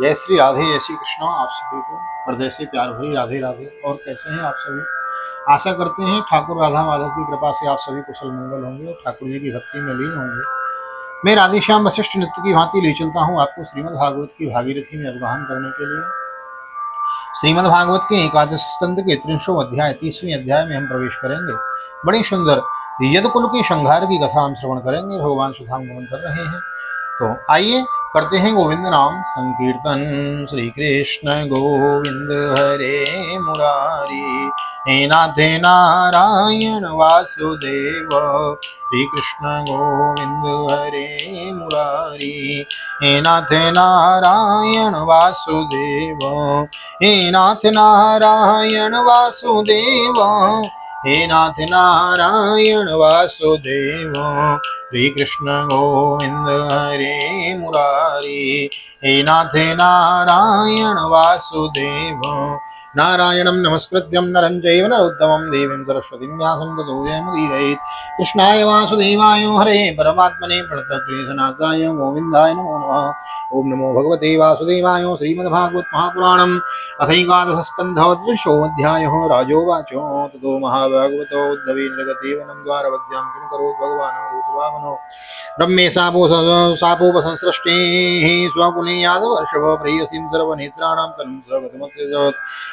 जय श्री राधे, जय श्री कृष्ण। आप सभी को हृदय से प्यार भरी राधे राधे। और कैसे हैं आप सभी? आशा करते हैं ठाकुर राधा माधव की कृपा से आप सभी कुशल मंगल होंगे और ठाकुर जी की भक्ति में लीन होंगे। मैं राधेश्याम वशिष्ठ नृत्य की भांति ले चलता हूँ आपको श्रीमद् भागवत की भागीरथी में अवगाहन करने के लिए। श्रीमद् भागवत के एकादश स्कंद के 30वें अध्याय 30वें अध्याय में हम प्रवेश करेंगे। बड़ी सुंदर यदुकुल के संहार की कथा हम श्रवण करेंगे। भगवान सुधामगमन कर रहे हैं, तो आइए करते हैं गोविंद नाम संकीर्तन। श्री कृष्ण गोविंद हरे मुरारी, हे नाथे नारायण वासुदेव। श्री कृष्ण गोविंद हरे मुरारी, हे नाथ नारायण वासुदेव। हे नाथ नारायण वासुदेव, हे नाथ नारायण वासुदेव। श्री कृष्ण गोविंद हरे मुरारी, हे नाथ नारायण वासुदेव। नारायणं नमस्कृत्यं नरं चैव नरोत्तमं देवीं सरस्वतीं व्यासं ततो जयमुदीरयेत्। कृष्णाय वासुदेवाय हरे परमात्मने प्रणतक्लेशनाशाय गोविन्दाय नमो नमः। ओम नमो भगवते वासुदेवाय। श्रीमद्भागवत महापुराणम् अथैकादशस्कन्धः 30वाध्यायः। राजोवाच ततो महाभागवतो उद्धवेन्द्रगतेवनं द्वारवद्यां किं करोत् भगवान् भूतभावनो ब्रह्मे सापोपसंसृष्टेः स्वकुले यादवर्षभ प्रेयसीं सर्वनेत्राणां तनुं स्वगतमस्य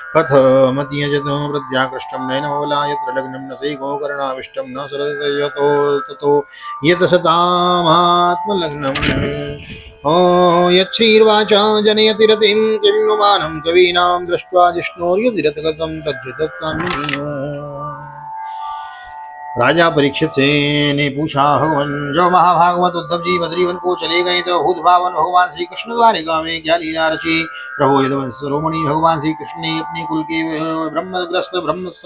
कथमत्यजत प्रत्याकृष्टं नयनमवला यत्र लग्नं न सेगोकर्णाविष्टं न सरदते यतो ततो यतसतामात्मलग्नम्। यच्छ्रीर्वाच जनयति रतिं किं नु मानं कवीनां दृष्ट्वा जिष्णोर्युदिरतगतं तज्जतत्साम्येन। राजा परीक्षित से ने पूछा, भगवान जो महाभागवत उद्धव जी बद्रीवन को चले गए तो भूत भावन भगवान श्री कृष्ण द्वारिका में क्या लीला रची? प्रभु यदुवंश शिरोमणि भगवान श्री कृष्ण ने अपने कुल के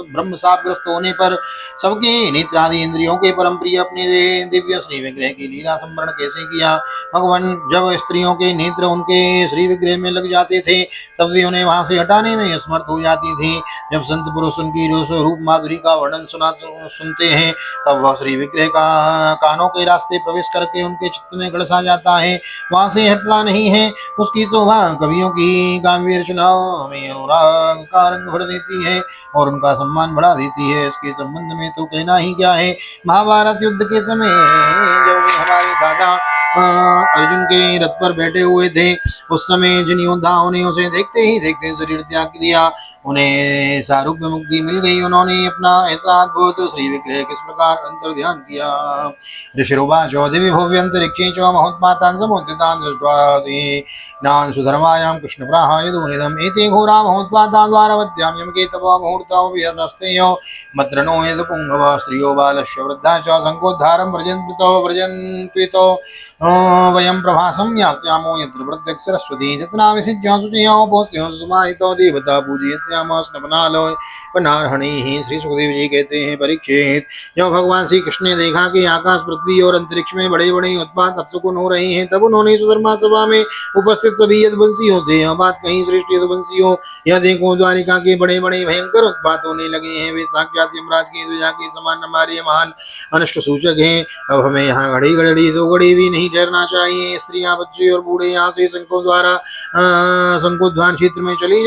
ब्रह्म शापग्रस्त होने पर सबके नेत्रादि इंद्रियों के परम प्रिय अपने दिव्य श्री विग्रह की लीला संवरण कैसे किया? भगवान जब स्त्रियों के नेत्र उनके श्री विग्रह में लग जाते थे तब वे उन्हें वहां से हटाने में असमर्थ हो जाती थी। जब संत पुरुष उनकी रूप माधुरी का वर्णन सुनते हैं तब वह श्री विग्रह का कानों के रास्ते प्रवेश करके उनके चित्त में गड़सा जाता है, वहां से हटता नहीं है। उसकी शोभा कवियों की काव्य रचनाओं में राग का रंग भर देती है और उनका सम्मान बढ़ा देती है। इसके संबंध में तो कहना ही क्या है। महाभारत युद्ध के समय जब हमारे दादा अर्जुन के रथ पर बैठे हुए थे, उस समय जिन योद्धाओं ने उसे देखते ही देखते शरीर त्याग दिया, उन्हें सारूप्य मुक्ति मिल गई। उन्होंने अपना ऐसा अद्भुत श्री विग्रह किस प्रकार अंतर ध्यान किया। ऋषिरुवाच दिव्य भव्य अंतरिक्षे च महोत्पातान् समुद्दितान् दृष्ट्वा नान् सुधर्मायां कृष्ण प्राहाय दूनिदम् एते घोरा महोत्पाता द्वारवत्यां यमके तपो मुहूर्तौ विहरनस्तेयो मद्रनो यद पुंगव स्त्रियो बालस्य वृद्धा च संकोद्धारं व्रजन्त्वितो वयं प्रभासं यास्यामो यत्र प्रत्यक्ष सरस्वती तत्राविसिज्य शुचयो पोस्यो सुमाहितो देवता पूजयस्याम स्नपनालो पनार्हणिः। श्री सुखदेव जी कहते हैं, परीक्षित जब भगवान श्री कृष्ण ने देखा कि आकाश पृथ्वी और अंतरिक्ष में बड़े बड़े उत्पात अपशकुन हो रहे हैं, तब उन्होंने सुधर्मा सभा में उपस्थित सभी यदुवंशियों से यह बात कही, श्रेष्ठ यदुवंशियों यह देखो द्वारिका के बड़े बड़े भयंकर उत्पात होने लगे हैं। वे साक्षात यमराज की ध्वजा के समान हमारे महान अनिष्ट सूचक हैं। अब हमें यहाँ घड़ी घड़ी दो घड़ी भी नहीं ठहरना चाहिए। स्त्रियां बच्चे और बूढ़े यहाँ से शंकोद्वार क्षेत्र में चली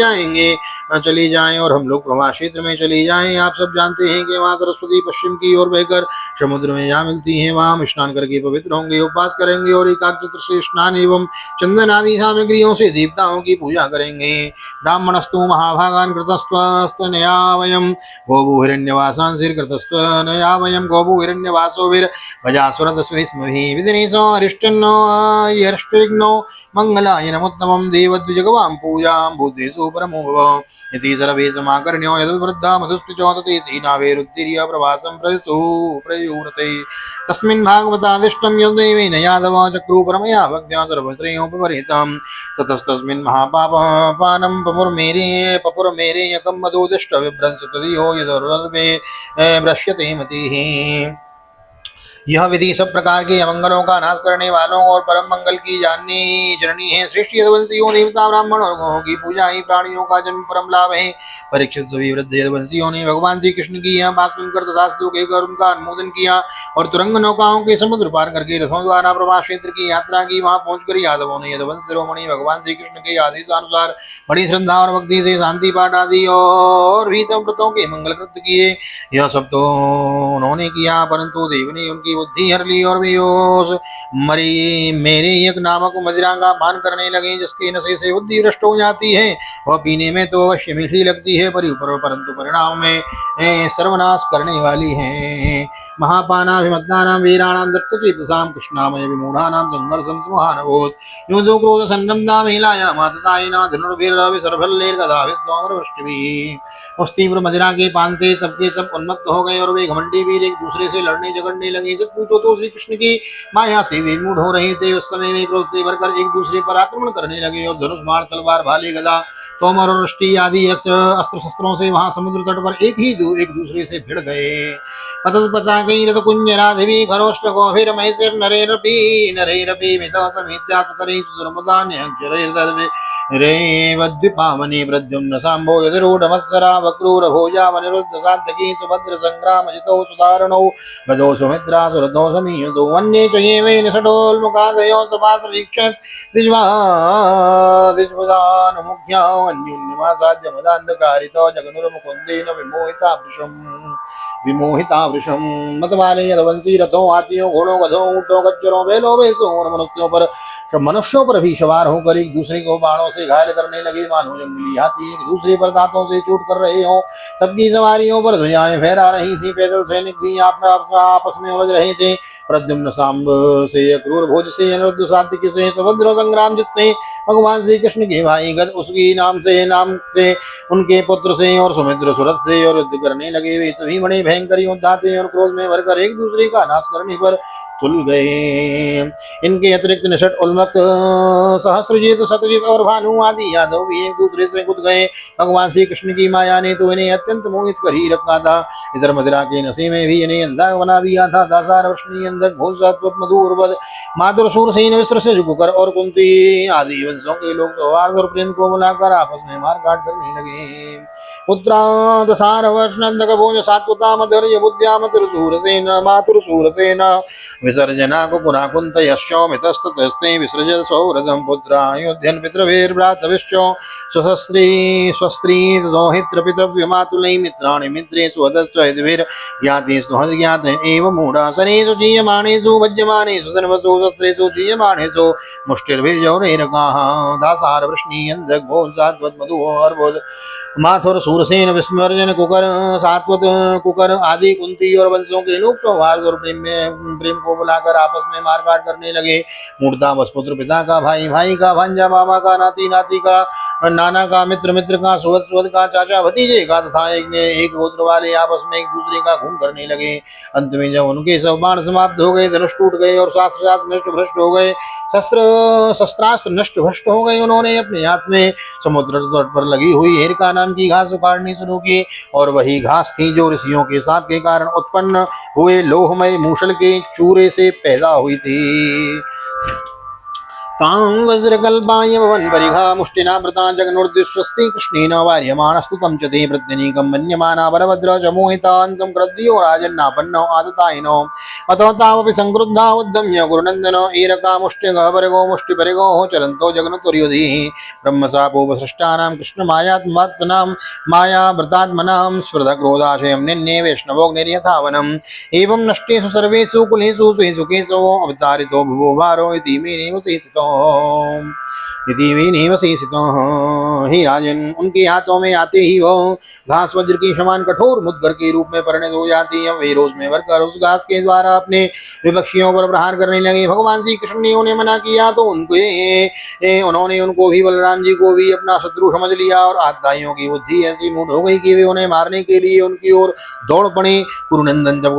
जाएं और हम लोग प्रवास क्षेत्र में चले जाएं। आप सब जानते हैं कि वहाँ सरस्वती पश्चिम की ओर बहकर समुद्र में जा मिलती हैं। वहाँ हम स्नान करके पवित्र होंगे, उपवास करेंगे और एकाग्रचित्त से स्नान एवं चंदन आदि सामग्रियों से देवताओं की पूजा करेंगे। ब्राह्मणस्तु महाभागान् कृतस्त्वनया वयं गोभू हिरण्यवासांसिर्कृतस्त्वनया वयं गोभू हिरण्यवासोभिर्भजासुरदस्मिस्मभिः विदिनेशो अरिष्टन्नो यष्टरिग्नो मंगलाय नमोत्तमं देवद्विजगवां पूजां बुद्धेषु परमो भव इति सर्वे समाकर्ण्यो यद्वृद्धा मधुस्पृचो ततेति नावेरुत्तीर्य प्रवासं प्रयुरते। तस्मिन् भागवतादिष्टं यद्देवेन यादव चक्रु परमया भक्त्या सर्वश्रेयोपपरितं ततस्तस्मिन् महापापपानं पपुरमेरे एकं मधुदिष्ट विभ्रंस तदियो यदुर्वल्पे भ्रश्यते मतिः। यह विधि सब प्रकार के अमंगलों का नाश करने वालों और परम मंगल की जाननी जननी है। श्रेष्ठ यदुवंशियों देवता ब्राह्मणों और गौों की पूजा ही प्राणियों का जन्म परम लाभ है। परीक्षित सभी वृद्ध यदुवंशियों ने भगवान श्री कृष्ण की यह बात सुनकर तथास्तु कहकर उनका अनुमोदन किया और तुरंग नौकाओं के समुद्र पार करके रथों द्वारा प्रभास क्षेत्र की यात्रा की। वहां पहुंचकर यादवों ने यदुवंश शिरोमणि भगवान श्री कृष्ण के आदेशानुसार बड़ी श्रद्धा और भक्ति से शांति पाठ आदि और भी सब व्रतों के मंगल कृत्य किए। यह सब तो उन्होंने किया, परंतु देव ने उनकी बुद्धि हर ली और बेहोश मरी मेरे एक नामक मदिरा का पान करने लगे, जिसके नशे से बुद्धि भ्रष्ट हो जाती है। वह पीने में तो अवश्य मीठी लगती है, परंतु परिणाम में सर्वनाश करने वाली है। महापानाभिमत्तानां वीराणां दत्तचेतसां कृष्णामय विमूढानां संघर्षं स्महानभूत् योधो क्रोध संरम्धा महिलाया माततायिना धनुर्भिर्विसर्भल्लेर्गदाभिस्त्वामरवृष्टिभिः। उस तीव्र मदिरा के पान से सबके सब उन्मत्त हो गए और वे घमंडी वीर एक दूसरे से लड़ने झगड़ने लगे। सच पूछो तो श्री कृष्ण की माया से विमूढ़ हो रहे थे। उस समय वे क्रोध से भरकर एक दूसरे पर आक्रमण करने लगे और धनुष बाण तलवार भाले गदा तोमर और वृष्टि आदि अस्त्र शस्त्रों से वहां समुद्र तट पर एक दूसरे से भिड़ गए। पतत्पताकैः रथकुञ्जराधिभिः खरोष्टगोभिर्महिषैर् नरैरपि मितः समेत्या सुतरैः सुदुर्मुदान्यक्षरैर्दद्भिरेवद्विपावने प्रद्युम्न साम्भो यतिरूढमत्सरा वक्रूरभोजा वनिरुद्धसात्यकी सुभद्रसङ्ग्रामजितौ सुधारणौ गदौ सुमित्रा सुरथौ समीयुतौ वन्ये च ये वै निषडोल्मुखादयो सभासवीक्षत् दिज्वादिज्बुधानुमुख्या अन्योन्यमासाद्य मदान्धकारितो जगनुर्मुकुन्देन विमोहिता वृषम मतवाले यदवंशी रथों हाथियों घोड़ों गधों ऊंटों खच्चरों बैलों भैंसों और मनुष्यों पर भी सवार होकर एक दूसरे को बाणों से घायल करने लगे, मानो जंगली हाथी एक दूसरे पर दांतों से चोट कर रहे हों। सबकी सवारियों पर ध्वजाएं फहरा रही थी। पैदल सैनिक भी आपस में उलझ रहे थे। प्रद्युम्न सांब से क्रूर भोज से अनिरुद्ध सात्विक से सुभद्र संग्राम जित से भगवान श्री कृष्ण के भाई गद उसकी नाम से उनके पुत्र से और सुमित्र सुरथ से और युद्ध करने लगे। वे सभी बड़े भयंकर योद्धा थे और क्रोध में भरकर एक दूसरे का नाश करने पर तुल गए। इनके अतिरिक्त निषट उल्मक सहस्रजीत सतजीत और भानु आदि यादव भी एक दूसरे से कूद गए। भगवान श्री कृष्ण की माया ने तो इन्हें अत्यंत मोहित कर ही रखा था। इधर मदिरा के नशे में भी इन्हें अंधा बना दिया था। दासार वृष्णि अंधक भोज मधु उर्वद माधुर सूरसेन विश्र से जुगकर और कुंती आदि वंशों के लोग सौहार्द और प्रेम को बुलाकर आपस में मार काट करने लगे। पुत्रा दसार वर्षनंदक भोज सात्वता मधुर्य बुद्ध्या मधुरसूरसेन मातुरसूरसेन विसर्जना को पुरा कुंत यश्चौमितस्तस्ते विसृजत सौरदं पुत्रायोध्यन् पितृभिर्भ्रातविश्च स्वस्त्री दोहित्र पितृव्यमातुलै मित्राणि मित्रे स्वदश्च हितभिर्ज्ञाति ज्ञात एव मूढा सनेषु जीयमाणेषु भज्यमानेषु धनवसु शस्त्रेषु जीयमाणेषु मुष्टिर्भिर्जौरैरकाः दासार वृष्णि अंधक भोज सात्वत मधु अर्बुद माथुर सूरसेन विस्मर्जन कुकर सात्वत कुकर आदि कुंती और वंशों के लोग सौहार्द और प्रेम को बुलाकर आपस में मारकाट करने लगे। मूर्ता बस पुत्र पिता का, भाई भाई का, भांजा मामा का, नाती नाती का, नाना का, मित्र मित्र का, सुहद सुहद का, चाचा भतीजे का तथा एक गोत्र वाले आपस में एक दूसरे का खून करने लगे। अंत में जब उनके सब बाण समाप्त हो गए, धनुष टूट गए और शास्त्र नष्ट भ्रष्ट हो गए, शस्त्रास्त्र नष्ट भ्रष्ट हो गए, उन्होंने अपने हाथ में समुद्र तट पर लगी हुई हेरका नाम की घास उखाड़नी शुरू की और वही घास थी जो ऋषियों के शाप के कारण उत्पन्न हुए लोहमय मूषल के चूरे से पैदा हुई थी। तां वज्रकल्पाय भवन परिघा मुष्टिना व्रता जगनुर्दिस्वस्ति कृष्णेन वार्यमाणस्तु तं च ते प्रत्यनीकं मन्यमाना बलभद्र च मोहितान्तं क्रद्यो राजन्नापन्नो आदतायिनो अतो तावपि संक्रुद्धा उद्यम्य गुरुनन्दनो एरका मुष्टिगहपरिगो मुष्टिपरिगोः चरन्तो जगनुतुर्युधिः ब्रह्मशापोपसृष्टानां कृष्णमायात्मात्मनां मायाव्रतात्मनां स्फुरदक्रोधाशयं निन्ये वैष्णवोऽग्निर्यथावनम् एवं नष्टेषु सर्वेषु कुलेषु स्वेषु केशवो अवतारितो भुवो भारो इति मे निवसेसितो हे राजन, उनके हाथों में आते ही वो घास वज्र के समान कठोर मुद्गर के रूप में परिणत हो जाती है। वे रोज में भरकर उस घास के द्वारा अपने विपक्षियों पर प्रहार करने लगे। भगवान श्री कृष्ण ने उन्हें मना किया तो उन्होंने उनको भी बलराम जी को भी अपना शत्रु समझ लिया और आत्ताइयों की बुद्धि ऐसी मूढ़ हो गई कि वे उन्हें मारने के लिए उनकी ओर दौड़ पड़े। कुरुनंदन जब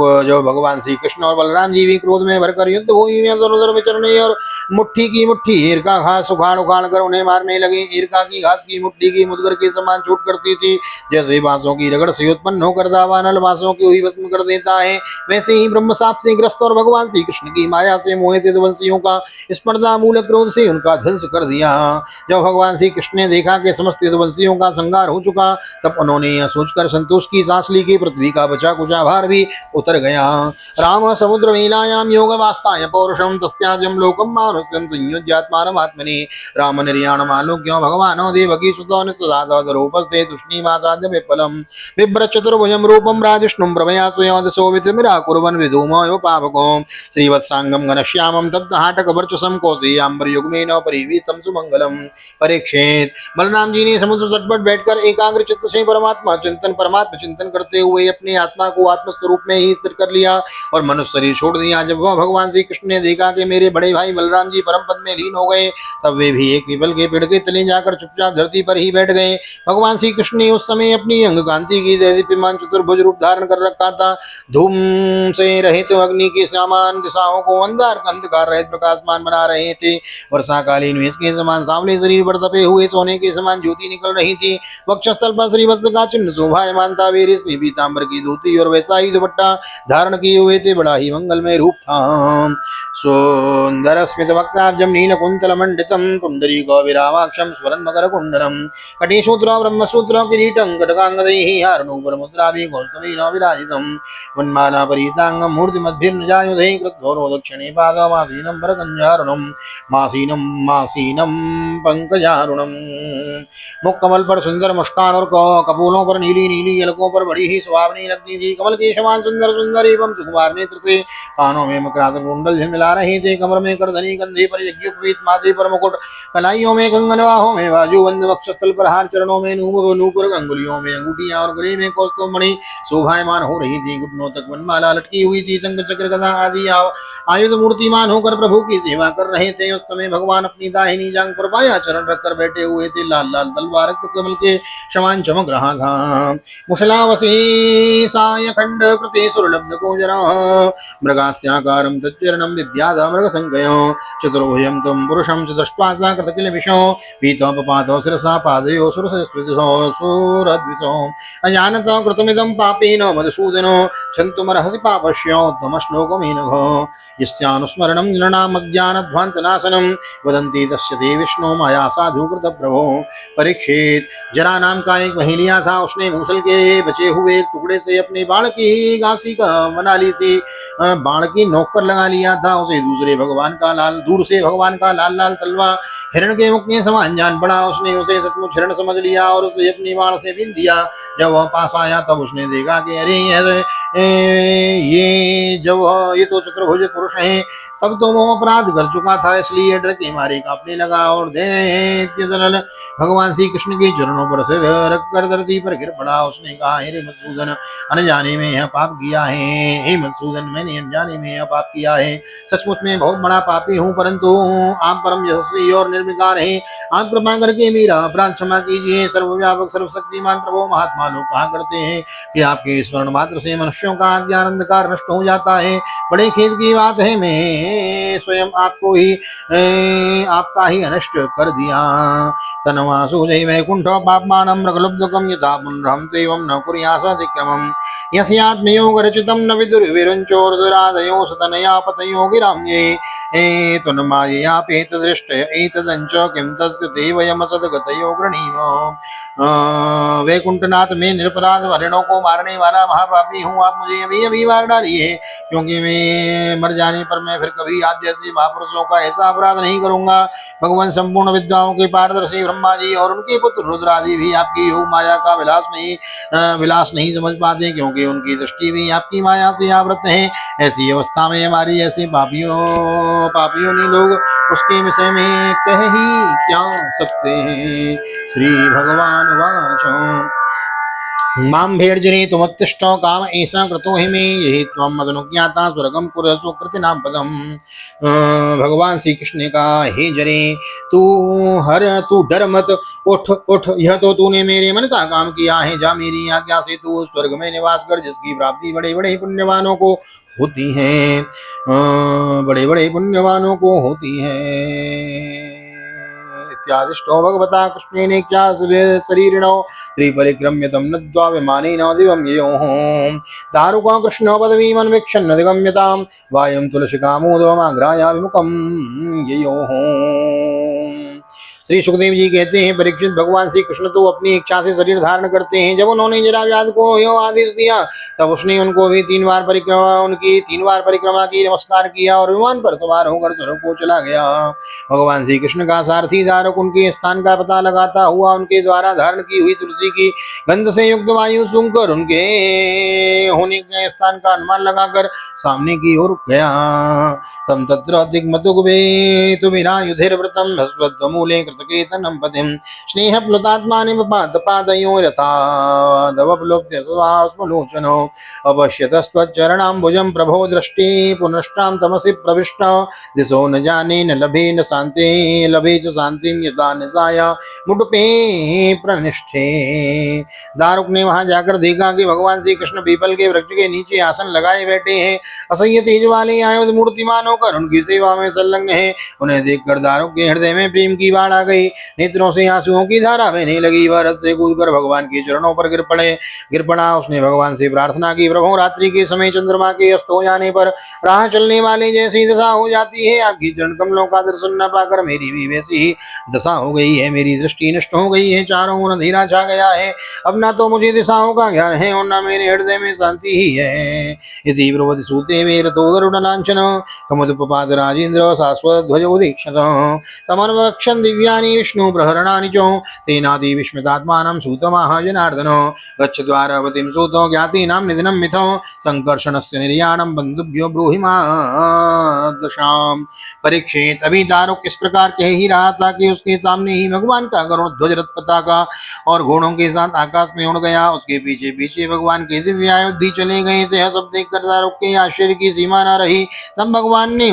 भगवान श्री कृष्ण और बलराम जी भी क्रोध में भरकर युद्ध भूमि में इधर उधर विचरने और मुट्ठी की मुट्ठी हेर का घास उखाड़ उबालकर उन्हें मारने लगे। ईरका की घास की मुट्ठी की मुदगर के समान चोट करती थी, जैसे बांसों की रगड़ से उत्पन्न होकर दावानल बांसों को ही भस्म कर देता है, वैसे ही ब्रह्म साप से ग्रस्त और भगवान श्री कृष्ण की माया से मोहित यदुवंशियों का स्पर्धा मूलक क्रोध से उनका ध्वंस कर दिया। जब भगवान श्री कृष्ण ने देखा कि समस्त यदुवंशियों का संहार हो चुका, तब उन्होंने यह सोचकर संतोष की सांस ली कि पृथ्वी का बचा कुचा भार भी उतर गया। राम समुद्र मीलायाम योग वास्ताय पौरुषम तस्याजम लोकम मानुष्यम संयुज्यात्मानमात्मनि राम निर्याणमालोक्यो भगवानो देवकी सुतो निसदादरूपस्ते तुष्णीमासाद्य विफलम बिभ्र चतुर्भुजम रूपम राजिष्णुम प्रभया स्वयं विराकुर्वन् विधूमयो पावको श्रीवत्सांगम घनश्यामम तप्तहाटकवर्चसम कौशेयाम्बरयुग्मेन परिवीतम सुमंगलम। परीक्षित, बलराम जी ने समुद्र तट पर बैठकर एकाग्र चित्त से परमात्मा चिंतन करते हुए अपनी आत्मा को आत्मस्वरूप में ही स्थिर कर लिया और मनुष्य शरीर छोड़ दिया। जब वह भगवान श्री कृष्ण ने देखा कि मेरे बड़े भाई बलराम जी परम पद में लीन हो गए, तब वे भी एक पीपल के पेड़ के तले जाकर चुपचाप धरती पर ही बैठ गए। भगवान श्री कृष्ण ने उस समय अपनी अंग कांति की दीप्यमान चतुर्भुज रूप धारण कर रखा था। धूम से रहित अग्नि के समान दिशाओं को अंधकार रहित प्रकाशमान बना रहे थे। वर्षाकालीन मेष के समान सांवले शरीर पर तपे हुए सोने के समान ज्योति निकल रही थी। वक्षस्थल पर श्रीवत्स का चिन्ह शोभायमान था। वे रेशमी पीतांबर की धोती और वैसा ही दुपट्टा धारण किए हुए थे। बड़ा ही मंगलमय रूप था। सुंदर स्मित वक्त्राब्जम नीलकुंतल मंडितम पुंडरीको विरामाक्षम स्मरन् मकर कुंडलम कटिसूत्र ब्रह्मसूत्र किरीटं कटकांगदैः हारणोपरमुद्राभिः कौस्तुभेन विराजितं वन्माला परितांगं मूर्तिमद्भिर्निजायुधे कृत्वो दक्षिणे पादमासीनं वरकञ्जारुणं मासीनं पंकजारुणं। मुख कमल पर सुंदर मुस्कान और कपोलों पर नीली नीली अलकों पर बड़ी ही सुहावनी लगती थी। कमल के समान सुंदर सुंदर एवं सुकुमार नेत्र थे। कानों में मकरातक कुंडल झिलमिला रहे थे। कमर में करधनी, कंधे पर यज्ञोपवीत, माथे पर मुकुट, कलाइयों में कंगन, बाहों में बाजूबंद, वक्षस्थल पर हार, चरणों में नूपुर, अंगुलियों में अंगूठियां और गले में कौस्तुभमणि शोभायमान हो रही थी। घुटनों तक वनमाला लटकी हुई थी। शंख चक्र गदा आदि आयुध मूर्तिमान होकर प्रभु की सेवा कर रहे थे। उस समय भगवान अपनी दाहिनी जांग पर बायां चरण रखकर बैठे हुए थे। लाल लाल तलवार रक्त कमल के समान चमक रहा था। मुशलावशेषाय खंड कृते सुरलब्ध गोचरः मृगास्याकारं तच्चरणं विद्याद मृगसंज्ञयो चतुर्भुजं तं पुरुषं च दृष्ट्वा सा कृतकिलविषो पीतोपपातो शिरसा पादयो सुरद्विषो अजानतो कृतमिदं पापेन मधुसूदनो क्षन्तुमर्हसि पापस्यो उत्तमश्लोकमेनघो यस्यानुस्मरणं नृणामज्ञानध्वान्तनाशनं वदन्ति तस्य ते विष्णु माया साधु कृतप्रभो। परीक्षित, जरा नाम का एक महिलिया था। उसने मूसल के बचे हुए टुकड़े से अपने बाण की घासी का बना ली थी। बाण की नोक पर लगा लिया था। उसे दूर से भगवान का लाल लाल तलवा हिरण के मुख के समान जान पड़ा। उसने उसे सचमुच हिरण समझ लिया और उसे अपनी बाण से बीन दिया। जब वह पास आया तब उसने देखा कि अरे ये तो चतुर्भुज पुरुष है। तब तो वो अपराध कर चुका था, इसलिए डर के मारे कांपने लगा और दैत्य दल भगवान श्री कृष्ण के चरणों पर सिर रखकर धरती पर गिर पड़ा। उसने कहा, हे मधुसूदन, अनजाने में यह पाप किया है। हे मधुसूदन, मैंने अनजाने में यह पाप किया है। सचमुच में बहुत बड़ा पापी हूँ, परंतु आप परम यशस्वी और निर्विकार हैं। आप कृपा करके मेरा अपराध क्षमा कीजिए। सर्वव्यापक सर्वशक्तिमान प्रभु महात्मा लोग कहा करते हैं कि आपके स्मरण मात्र से मनुष्यों का अज्ञान अंधकार नष्ट हो जाता है। बड़े खेद की बात है, मैं स्वयं आपका ही अनिष्ट कर दिया। तनवासु जय वैकुंठ पापमानं मृगलुब्धकं यथा पुनरहं तेवं न कुर्यासतिक्रमम् यस्यात्मयोग रचितं न विदुर्विरुञ्चोर्दुरादयो सतनया पतयो गिराम्ये तुन्मायया पेतदृष्ट एतदञ्च किं तस्य ते वयमसद्गतयो गृणीमो। वैकुंठनाथ, में निरपराध हरिणों को मारने वाला महापापी हूँ। आप मुझे अभी मार डालिए, क्योंकि मैं मर जाने पर मैं फिर कभी आप जैसे महापुरुषों का ऐसा अपराध नहीं करूंगा। भगवान संपूर्ण विद्याओं के पारदर्शी ब्रह्मा जी और उनके पुत्र रुद्रादि भी आपकी योग माया का विलास नहीं समझ पाते, क्योंकि उनकी दृष्टि भी आपकी माया से आवृत है। ऐसी अवस्था में हमारी ऐसे पापियों ने लोग उसके विषय में कह ही क्या सकते हैं। श्री भगवान वाचो मां भेर्जने तुमुत्तिष्ठो काम ऐसा कृतो हि मे यही त्वं मदनुज्ञाता स्वर्गं कुर सुकृतिनां पदम्। भगवान श्री कृष्ण ने कहा, हे जने, तू डर मत, उठ, यह तो तूने मेरे मन का काम किया है। जा, मेरी आज्ञा से तू स्वर्ग में निवास कर, जिसकी प्राप्ति बड़े बड़े पुण्यवानों को होती है। बड़े बड़े पुण्यवानों को होती है। प्रत्यादिष्टो भगवता कृष्णेनेक्षा शरीरिणो त्रिपरिक्रम्य तं नद्वा विमानेन दिवं ययोः दारुका कृष्णो पदवीमन्वीक्षन् अधिगम्यतां वायुं तुलसिकामोदमाग्राया विमुखं ययोः। श्री सुखदेव जी कहते हैं, परीक्षित, भगवान श्री कृष्ण तो अपनी इच्छा से शरीर धारण करते हैं। जब उन्होंने जरा व्याध को यो आदेश दिया तब उसने उनको भी 3 बार परिक्रमा की, नमस्कार किया और विमान पर सवार होकर स्वर्ग को चला गया। भगवान श्री कृष्ण का सारथी दारुक उनके स्थान का पता लगाता हुआ उनके द्वारा धारण की हुई तुलसी की गंध से युक्त वायु सूंघकर उनके होने के स्थान का अनुमान लगाकर सामने की ओर गया। तम तत्र दिग्मतुगुबेतु विना युधिर्व्रतम हस्वद्वमूले कृतकेतनं पतिं स्नेहप्लुतात्मानि पादयो यथा दवप्लुप्य स्वास्मलोचनो अपश्यतस्त्वच्चरणाम्बुजं प्रभो दृष्टि पुनष्टां तमसि प्रविष्ट दिशो न जाने न लभे न शान्ति लभे च शान्तिं यथा निशाय मुटुपे प्रनिष्ठे। दारुक ने वहां जाकर देखा कि भगवान श्री कृष्ण पीपल के वृक्ष के नीचे आसन लगाए बैठे हैं, असह्य तेज वाले आयुध मूर्तिमान होकर उनकी सेवा में संलग्न है। उन्हें देखकर दारुक के हृदय में प्रेम की बाढ़ आ गई, नेत्रों से आंसुओं की धारा बहने लगी। वह रथ से कूदकर भगवान के चरणों पर गिर पड़ा। उसने भगवान से प्रार्थना की, प्रभु, रात्रि के समय चंद्रमा के अस्त हो जाने पर राह चलने वाले जैसी दशा हो जाती है, आपकी चरण कमलों का दर्शन न पाकर मेरी भी वैसी ही दशा हो गई है। मेरी दृष्टि नष्ट हो गई है, चारों ओर अंधेरा छा गया है। अब ना तो मुझे दिशाओं का ज्ञान है और न मेरे हृदय में शांति ही है। इति ब्रुवति सूते मे रतो गरुडलांछन कमुदुपपात राजेन्द्र शाश्वतध्वज उदीक्षत तमन्वक्षन् दिव्यानि विष्णु प्रहरणानि च तेनाति विस्मितात्मानं सूतमाह जनार्दन गच्छ द्वारवतीं सूतो ज्ञातीनां निधनं मिथो संकर्षणस्य निर्याणं बन्धुभ्यो ब्रूहि मादशाम्। परीक्षित, अभी दारुक इस प्रकार कह ही रहा था कि उसके सामने ही भगवान का गरुड़ ध्वज रथ पताका और घोड़ों के साथ आकाश में उड़ गया। उसके पीछे पीछे भगवान के दिव्य आयुध भी चले गए। यह सब देखकर दारुक के आश्चर्य की सीमा न रही। तब भगवान ने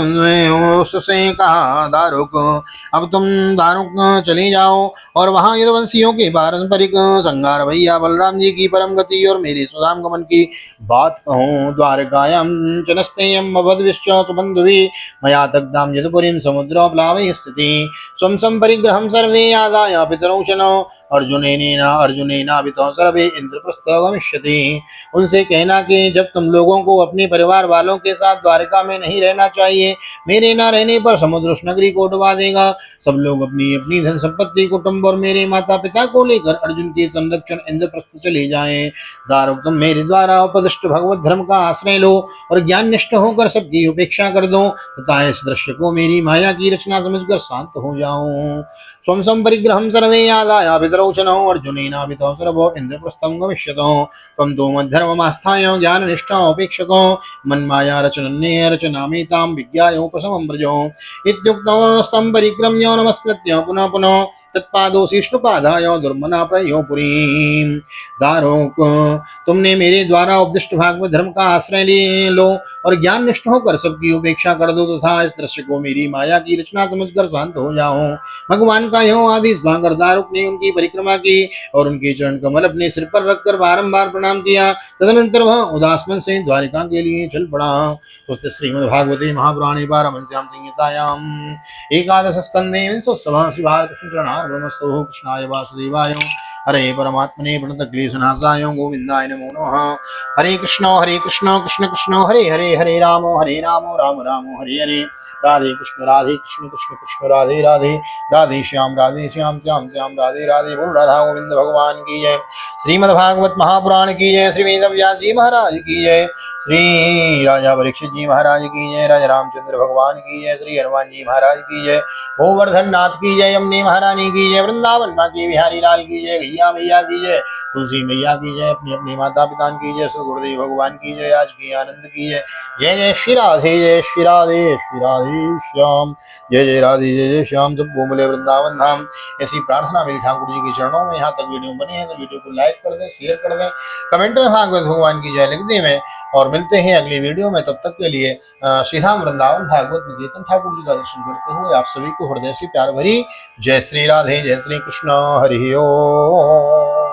उससे कहा, दारुक, अब तुम दारुक चले जाओ और वहां यदुवंशियों के पारंपरिक संगार भैया बलराम जी की परम गति और मेरे सुधाम गमन की बात कहूँ। द्वारकायां चनस्तेयम् अवद्विश्च सुबन्धुभिः मया दग्धां यदुपुरीं समुद्रो प्लावयः स्थिति स्वं संपरिग्रहं सर्वे आदाय पितरौषणो अर्जुनेनाभितो सर्वे इंद्रप्रस्थ गमिष्यति। उनसे कहना कि जब तुम लोगों को अपने परिवार वालों के साथ द्वारका में नहीं रहना चाहिए, मेरे न रहने पर समुद्र उस नगरी को डुबा देगा। सब लोग अपनी अपनी धन संपत्ति, कुटुंब और मेरे माता पिता को लेकर अर्जुन के संरक्षण इंद्रप्रस्थ चले जाएं। दारुक, तुम मेरे द्वारा उपदिष्ट भगवत धर्म का आश्रय लो और ज्ञान निष्ठ होकर सबकी उपेक्षा कर दो तथा इस दृश्य को मेरी माया की रचना समझकर शांत हो जाओ। स्वं संपरिग्रहं सर्वे आदाय पितरौषणो अर्जुनेनाभितो सर्वो इंद्रप्रस्थं गमिष्यतो त्वं तु मद्धर्ममास्थाय ज्ञाननिष्ठोपेक्षको मन्माया रचनन्ये रचनामेतां विज्ञायोपशमं व्रजो। इत्युक्तस्तं परिक्रम्य नमस्कृत्य पुनः पुनः तत्पादो शिष्टुपादाय दुर्मना प्रयो पुरीं। दारुक, तुमने मेरे द्वारा उपदिष्ट भागवत धर्म का आश्रय ले लो और ज्ञान निष्ठ होकर सबकी उपेक्षा कर दो तथा इस दृश्य को मेरी माया की रचना समझकर शांत हो जाओ। भगवान का यह आदेश पाकर दारुक ने उनकी परिक्रमा की और उनके चरण कमल अपने सिर पर रखकर बारंबार प्रणाम किया। तदनंतर वह उदास मन से द्वारिका के लिए चल पड़ा। श्रीमद्भागवते महापुराणे पारमहंस्यां संहितायाम् एकादश स्कंदे विंशोत्सवः श्री बालकृष्ण चरणार्पणमस्तु। कृष्णाय वासुदेवाय हरे परमात्मने प्रणतक्लेशनाशाय गोविंदाय नमो नमः। हरे कृष्ण कृष्ण कृष्ण हरे हरे, हरे राम राम राम हरे हरे। राधे कृष्ण कृष्ण कृष्ण राधे राधे, राधे श्याम श्याम श्याम राधे राधे। बोल राधा गोविंद भगवान की जय। श्रीमद्भागवत महापुराण की जय। श्री वेद व्यास जी महाराज की जय। श्री राजा परीक्षित जी महाराज की जय। राजा रामचंद्र भगवान की जय। श्री हनुमान जी महाराज की जय। गोवर्धन नाथ की जय। यमुने महारानी की जय। वृंदावन बाकी बिहारी लाल की जय। गैया मैया की जय। तुलसी मैया की जय। अपनी अपनी माता पिता की जय। सदगुरुदेव भगवान की जय। आज की आनंद की जय। जय जय श्री राधे, जय श्री राधे, श्री राधे श्याम। जय जय राधे, जय जय श्याम। सब बोले वृंदावन धाम। ऐसी प्रार्थना मेरी ठाकुर जी के चरणों में। यहाँ तक वीडियो बनी है तो वीडियो को लाइक कर दें, शेयर कर दें, कमेंट में भागवत भगवान की जय लिख दें। और मिलते हैं अगली वीडियो में। तब तक के लिए श्रीधाम वृंदावन भागवत निकेतन ठाकुर जी का दर्शन करते हुए आप सभी को हृदय से प्यार भरी जय श्री राधे, जय श्री कृष्ण। हरि ओम।